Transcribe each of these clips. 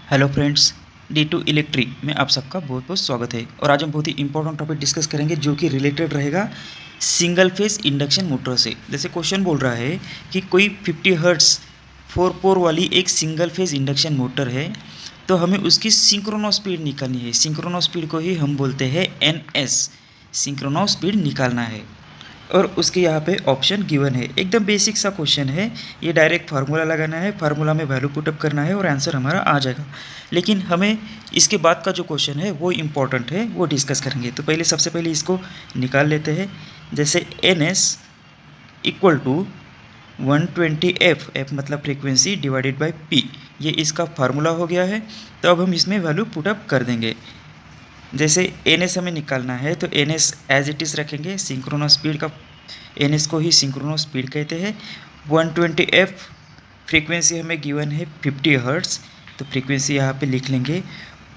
Hello friends, D2 electric में आप सबका बहुत बहुत स्वागत है। और आज हम बहुत ही इंपॉर्टेंट टॉपिक डिस्कस करेंगे जो कि रिलेटेड रहेगा सिंगल फेज इंडक्शन मोटर से। जैसे क्वेश्चन बोल रहा है कि कोई 50 हर्ट्ज 4 पोर वाली एक सिंगल फेज इंडक्शन मोटर है, तो हमें उसकी सिंक्रोनस स्पीड निकालनी है। सिंक्रोनस स्पीड को ही हम बोलते हैं NS, सिंक्रोनस स्पीड निकालना है। और उसके यहाँ पे ऑप्शन गिवन है। एकदम बेसिक सा क्वेश्चन है, ये डायरेक्ट फार्मूला लगाना है, फार्मूला में वैल्यू पुटअप करना है और आंसर हमारा आ जाएगा। लेकिन हमें इसके बाद का जो क्वेश्चन है वो इम्पॉर्टेंट है, वो डिस्कस करेंगे। तो पहले सबसे पहले इसको निकाल लेते हैं। जैसे NS equal to 120F, F मतलब फ्रीक्वेंसी डिवाइडेड बाई P, ये इसका फार्मूला हो गया है। तो अब हम इसमें वैल्यू पुटअप कर देंगे। जैसे NS हमें निकालना है तो NS एज इट इज़ रखेंगे। सिंक्रोनस स्पीड का NS को ही सिंक्रोनस स्पीड कहते हैं। 120F फ्रीक्वेंसी हमें गिवन है 50 हर्ट्ज़, तो फ्रीक्वेंसी यहाँ पे लिख लेंगे।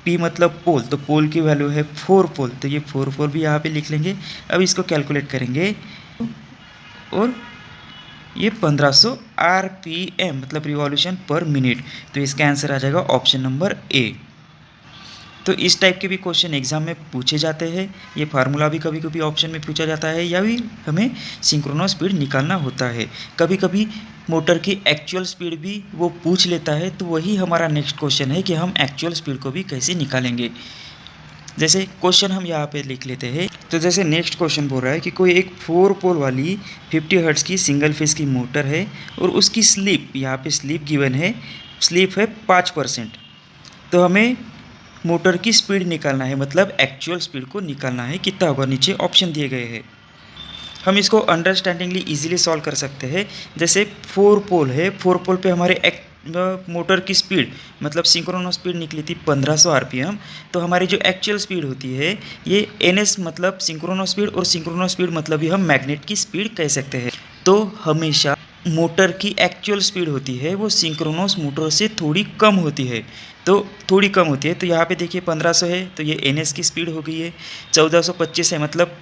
P मतलब पोल, तो पोल की वैल्यू है 4 पोल, तो ये 4 पोल भी यहाँ पे लिख लेंगे। अब इसको कैलकुलेट करेंगे और ये 1500 RPM मतलब रिवॉल्यूशन पर मिनट, तो इसका आंसर आ जाएगा ऑप्शन नंबर A। तो इस टाइप के भी क्वेश्चन एग्जाम में पूछे जाते हैं। ये फार्मूला भी कभी कभी ऑप्शन में पूछा जाता है, या भी हमें सिंक्रोनस स्पीड निकालना होता है। कभी कभी मोटर की एक्चुअल स्पीड भी वो पूछ लेता है, तो वही हमारा नेक्स्ट क्वेश्चन है कि हम एक्चुअल स्पीड को भी कैसे निकालेंगे। जैसे क्वेश्चन हम यहाँ पे लिख लेते हैं। तो जैसे नेक्स्ट क्वेश्चन बोल रहा है कि कोई एक 4 पोल वाली 50 हर्ट्ज़ की सिंगल फेज की मोटर है और उसकी स्लिप, यहाँ पे स्लिप गिवन है, स्लिप है 5%। तो हमें मोटर की स्पीड निकालना है, मतलब एक्चुअल स्पीड को निकालना है। कितना होगा, नीचे ऑप्शन दिए गए हैं। हम इसको अंडरस्टैंडिंगली इजीली सॉल्व कर सकते हैं। जैसे 4 पोल है, 4 पोल पे हमारे मोटर की स्पीड मतलब सिंक्रोनस स्पीड निकली थी 1500 RPM। तो हमारी जो एक्चुअल स्पीड होती है ये NS मतलब सिंक्रोनस स्पीड, और सिंक्रोनस स्पीड मतलब ही हम मैग्नेट की स्पीड कह सकते हैं। तो हमेशा मोटर की एक्चुअल स्पीड होती है वो सिंक्रोनस मोटर से थोड़ी कम होती है, तो थोड़ी कम होती है। तो यहाँ पे देखिए 1500 है, तो ये NS की स्पीड हो गई है। 1425 है, मतलब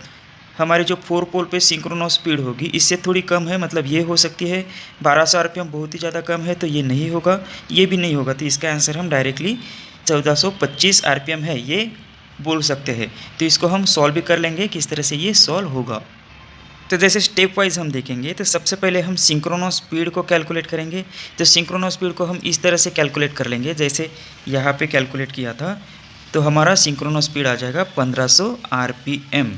हमारे जो 4 पोल पे सिंक्रोनस स्पीड होगी इससे थोड़ी कम है, मतलब ये हो सकती है। 1200 RPM बहुत ही ज़्यादा कम है, तो ये नहीं होगा, ये भी नहीं होगा। तो इसका आंसर हम डायरेक्टली 1425 RPM है ये बोल सकते हैं। तो इसको हम सॉल्व भी कर लेंगे, किस तरह से ये सॉल्व होगा। तो जैसे स्टेप वाइज हम देखेंगे, तो सबसे पहले हम सिंक्रोनस स्पीड को कैलकुलेट करेंगे। तो सिंक्रोनस स्पीड को हम इस तरह से कैलकुलेट कर लेंगे, जैसे यहाँ पे कैलकुलेट किया था। तो हमारा सिंक्रोनस स्पीड आ जाएगा 1500 RPM।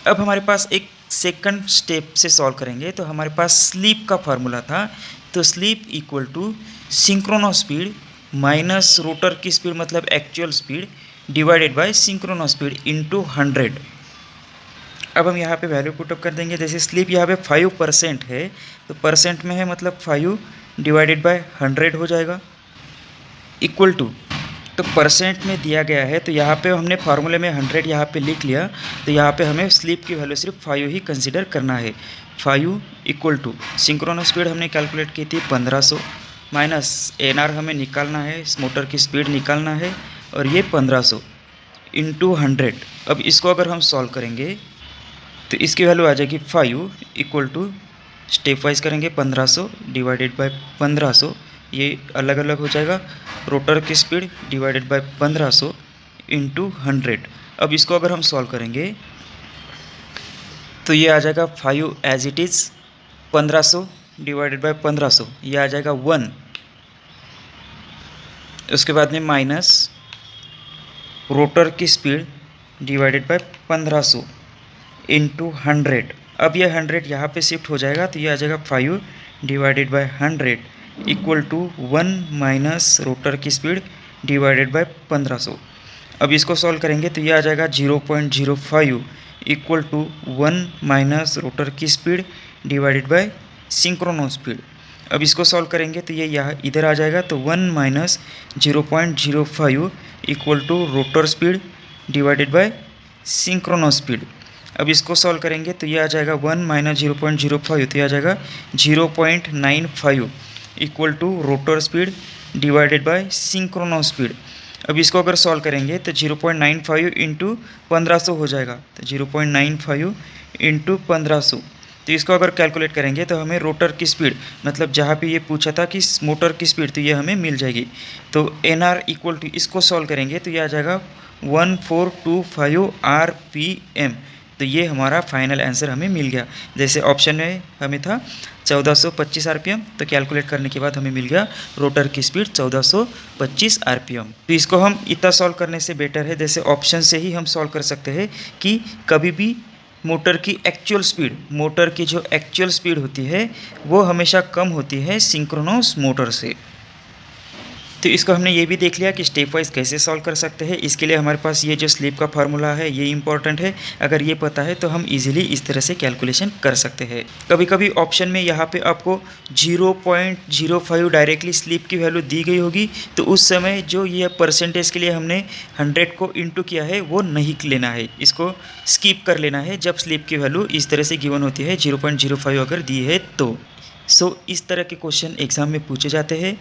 अब हमारे पास एक सेकंड स्टेप से सॉल्व करेंगे। तो हमारे पास स्लीप का फार्मूला था, तो slip equal to synchronous speed minus rotor की स्पीड मतलब actual speed divided by synchronous speed into 100। अब हम यहाँ पे वैल्यू पुटअप कर देंगे। जैसे स्लीप यहाँ पे 5% है, तो परसेंट में है मतलब 5 डिवाइडेड बाय 100 हो जाएगा, इक्वल टू, तो परसेंट में दिया गया है तो यहाँ पे हमने फार्मूले में 100 यहाँ पे लिख लिया। तो यहाँ पे हमें स्लीप की वैल्यू सिर्फ 5 ही कंसिडर करना है। 5 इक्वल टू सिंक्रोनस स्पीड हमने कैलकुलेट की थी 1500 माइनस NR हमें निकालना है, इस मोटर की स्पीड निकालना है, और ये 1500 इंटू 100। अब इसको अगर हम सॉल्व करेंगे तो इसकी वैल्यू आ जाएगी 5 इक्वल टू, स्टेप वाइज करेंगे 1500 डिवाइडेड बाय 1500, ये अलग अलग हो जाएगा। रोटर की स्पीड डिवाइडेड बाय 1500 इंटू 100। अब इसको अगर हम सॉल्व करेंगे तो ये आ जाएगा 5 as it is, 1500 divided by 1500, ये आ जाएगा 1। उसके बाद में माइनस रोटर की स्पीड डिवाइडेड बाय 1500 इंटू 100। अब ये 100 यहाँ पे शिफ्ट हो जाएगा, तो ये आ जाएगा 5 divided by 100 equal to 1 minus rotor की स्पीड डिवाइडेड बाय 1500। अब इसको सॉल्व करेंगे तो ये आ जाएगा 0.05 इक्वल टू 1 माइनस रोटर की speed divided by synchronous speed. अब इसको सॉल्व करेंगे तो ये यहाँ इधर आ जाएगा, तो 1 minus 0.05 equal to rotor speed divided by synchronous speed. अब इसको सॉल्व करेंगे तो ये आ जाएगा 1 माइनस 0.05, तो ये आ जाएगा 0.95 equal to rotor speed divided by synchronous speed. अब इसको अगर सॉल्व करेंगे तो 0.95 इंटू 1500 हो जाएगा, तो 0.95 इंटू 1500, तो इसको अगर कैलकुलेट करेंगे तो हमें रोटर की स्पीड, मतलब जहाँ पे ये पूछा था कि मोटर की स्पीड, तो ये हमें मिल जाएगी। तो NR इक्वल टू, इसको सॉल्व करेंगे तो ये आ जाएगा 1425 RPM। तो ये हमारा फाइनल आंसर हमें मिल गया। जैसे ऑप्शन में हमें था 1425 RPM, तो कैलकुलेट करने के बाद हमें मिल गया रोटर की स्पीड 1425 RPM। तो इसको हम इतना सॉल्व करने से बेटर है जैसे ऑप्शन से ही हम सॉल्व कर सकते हैं कि कभी भी मोटर की जो एक्चुअल स्पीड होती है वो हमेशा कम होती है सिंक्रोनस मोटर से। तो इसको हमने ये भी देख लिया कि स्टेप वाइज कैसे सॉल्व कर सकते हैं। इसके लिए हमारे पास ये जो स्लिप का फार्मूला है ये इंपॉर्टेंट है। अगर ये पता है तो हम इजीली इस तरह से कैलकुलेशन कर सकते हैं। कभी कभी ऑप्शन में यहाँ पे आपको 0.05 डायरेक्टली स्लिप की वैल्यू दी गई होगी, तो उस समय जो ये परसेंटेज के लिए हमने 100 को इंटू किया है वो नहीं लेना है, इसको स्किप कर लेना है जब स्लिप की वैल्यू इस तरह से गिवन होती है 0.05 अगर दी है तो। इस तरह के क्वेश्चन एग्जाम में पूछे जाते हैं।